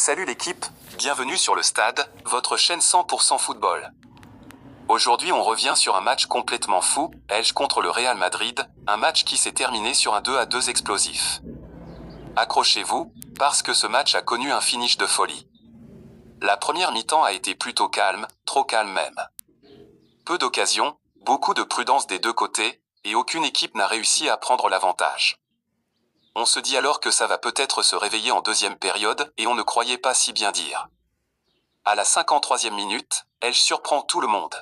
Salut l'équipe, bienvenue sur le stade, votre chaîne 100% football. Aujourd'hui on revient sur un match complètement fou, Elche contre le Real Madrid, un match qui s'est terminé sur un 2-2 explosif. Accrochez-vous, parce que ce match a connu un finish de folie. La première mi-temps a été plutôt calme, trop calme même. Peu d'occasions, beaucoup de prudence des deux côtés, et aucune équipe n'a réussi à prendre l'avantage. On se dit alors que ça va peut-être se réveiller en deuxième période, et on ne croyait pas si bien dire. À la 53e minute, Elche surprend tout le monde.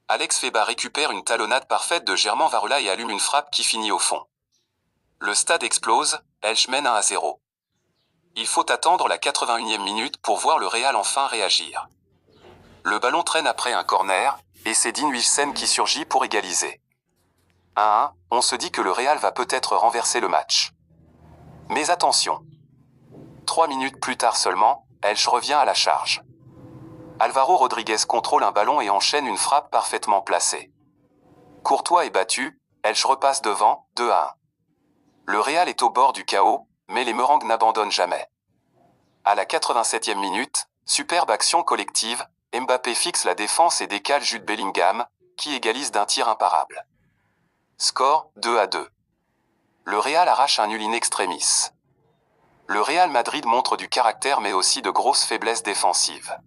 Alex Feba récupère une talonnade parfaite de Germain Varela et allume une frappe qui finit au fond. Le stade explose, Elche mène 1-0. Il faut attendre la 81e minute pour voir le Real enfin réagir. Le ballon traîne après un corner, et c'est Dean Huijsen qui surgit pour égaliser. 1-1, on se dit que le Real va peut-être renverser le match. Mais attention. 3 minutes plus tard seulement, Elche revient à la charge. Álvaro Rodriguez contrôle un ballon et enchaîne une frappe parfaitement placée. Courtois est battu, Elche repasse devant, 2-1. Le Real est au bord du chaos, mais les Merengues n'abandonnent jamais. À la 87e minute, superbe action collective, Mbappé fixe la défense et décale Jude Bellingham, qui égalise d'un tir imparable. Score, 2-2. Le Real arrache un nul in extremis. Le Real Madrid montre du caractère mais aussi de grosses faiblesses défensives.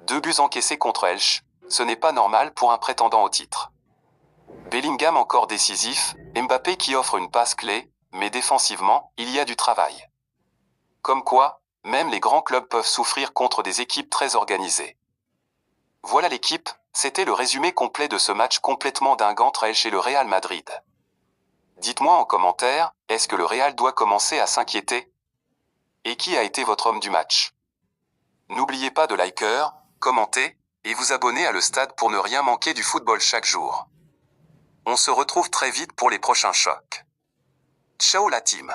2 buts encaissés contre Elche, ce n'est pas normal pour un prétendant au titre. Bellingham encore décisif, Mbappé qui offre une passe clé, mais défensivement, il y a du travail. Comme quoi, même les grands clubs peuvent souffrir contre des équipes très organisées. Voilà l'équipe, c'était le résumé complet de ce match complètement dingue entre Elche et le Real Madrid. Dites-moi en commentaire, est-ce que le Real doit commencer à s'inquiéter? Et qui a été votre homme du match? N'oubliez pas de liker, commenter, et vous abonner à Le Stade pour ne rien manquer du football chaque jour. On se retrouve très vite pour les prochains chocs. Ciao la team!